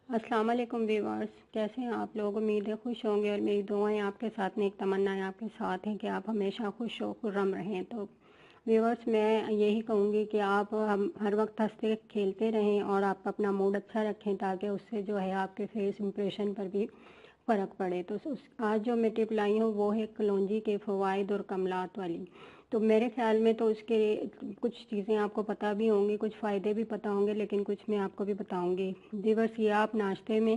अस्सलाम वालेकुम व्यूअर्स, कैसे हैं आप लोग। उम्मीद है खुश होंगे और मेरी दुआएं आपके साथ में, एक तमन्ना है आपके साथ है कि आप हमेशा खुश हो खुर्रम रहें। तो व्यूअर्स, मैं यही कहूँगी कि आप हम हर वक्त हंसते खेलते रहें और आप अपना मूड अच्छा रखें, ताकि उससे जो है आपके फेस इंप्रेशन पर भी फ़र्क पड़े। तो आज जो मैं टिप लाई हूँ वो है कलौंजी के फ़वाइद और कमलात वाली। तो मेरे ख्याल में तो उसके कुछ चीज़ें आपको पता भी होंगी, कुछ फ़ायदे भी पता होंगे, लेकिन कुछ मैं आपको भी बताऊंगी। व्यूअर्स, ये आप नाश्ते में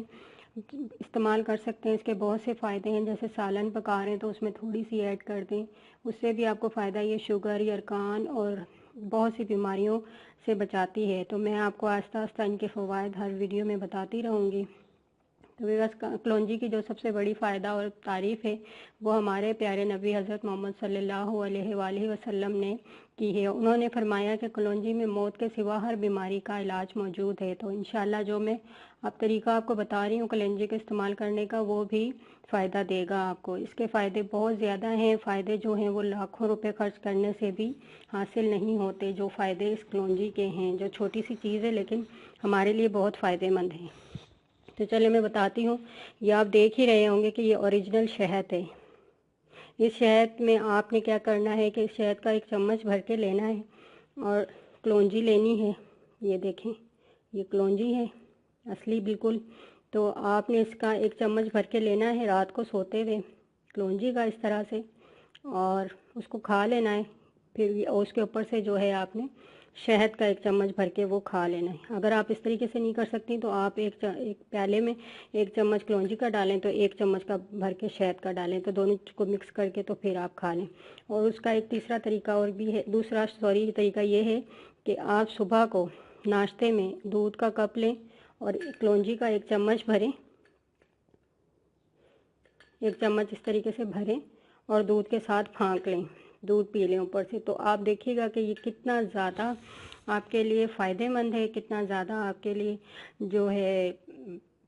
इस्तेमाल कर सकते हैं। इसके बहुत से फ़ायदे हैं। जैसे सालन पका रहे हैं तो उसमें थोड़ी सी ऐड कर दें, उससे भी आपको फ़ायदा। ये शुगर, यरकान और बहुत सी बीमारियों से बचाती है। तो मैं आपको आहिस्ता आहिस्ता इनके फ़वाइद हर वीडियो में बताती रहूँगी। तो व्यूअर्स, कलौंजी की जो सबसे बड़ी फ़ायदा और तारीफ़ है वो हमारे प्यारे नबी हज़रत मोहम्मद सल्लल्लाहु अलैहि वसल्लम ने की है। उन्होंने फरमाया कि कलौंजी में मौत के सिवा हर बीमारी का इलाज मौजूद है। तो इंशाल्लाह जो मैं अब तरीका आपको बता रही हूँ कलौंजी का इस्तेमाल करने का, वो भी फ़ायदा देगा आपको। इसके फ़ायदे बहुत ज़्यादा हैं। फ़ायदे जो हैं वो लाखों रुपए खर्च करने से भी हासिल नहीं होते। जो फ़ायदे इस कलौंजी के हैं, जो छोटी सी चीज़ है लेकिन हमारे लिए बहुत फ़ायदेमंद है। तो चलिए मैं बताती हूँ। ये आप देख ही रहे होंगे कि ये ओरिजिनल शहद है। इस शहद में आपने क्या करना है कि शहद का एक चम्मच भर के लेना है और कलौंजी लेनी है। ये देखें, ये कलौंजी है असली बिल्कुल। तो आपने इसका एक चम्मच भर के लेना है रात को सोते हुए, कलौंजी का इस तरह से, और उसको खा लेना है। फिर उसके ऊपर से जो है आपने शहद का एक चम्मच भर के वो खा लेना है। अगर आप इस तरीके से नहीं कर सकती तो आप एक प्याले में एक चम्मच कलौंजी का डालें तो एक चम्मच का भर के शहद का डालें, तो दोनों को मिक्स करके तो फिर आप खा लें। और उसका एक तीसरा तरीका और भी है, तरीका ये है कि आप सुबह को नाश्ते में दूध का कप लें और कलौंजी का एक चम्मच भरें, एक चम्मच इस तरीके से भरें और दूध के साथ फाँक लें, दूध पी लें ऊपर से। तो आप देखिएगा कि ये कितना ज़्यादा आपके लिए फ़ायदेमंद है, कितना ज़्यादा आपके लिए जो है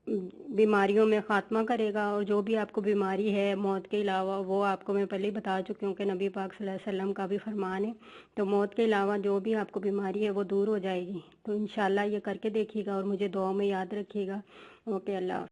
बीमारियों में ख़ात्मा करेगा। और जो भी आपको बीमारी है मौत के अलावा, वो आपको मैं पहले ही बता चुकी हूँ कि नबी पाक सल्लल्लाहु अलैहि वसल्लम का भी फरमान है। तो मौत के अलावा जो भी आपको बीमारी है वो दूर हो जाएगी। तो इंशाल्लाह ये करके देखिएगा और मुझे दुआ में याद रखिएगा। ओके, अल्लाह।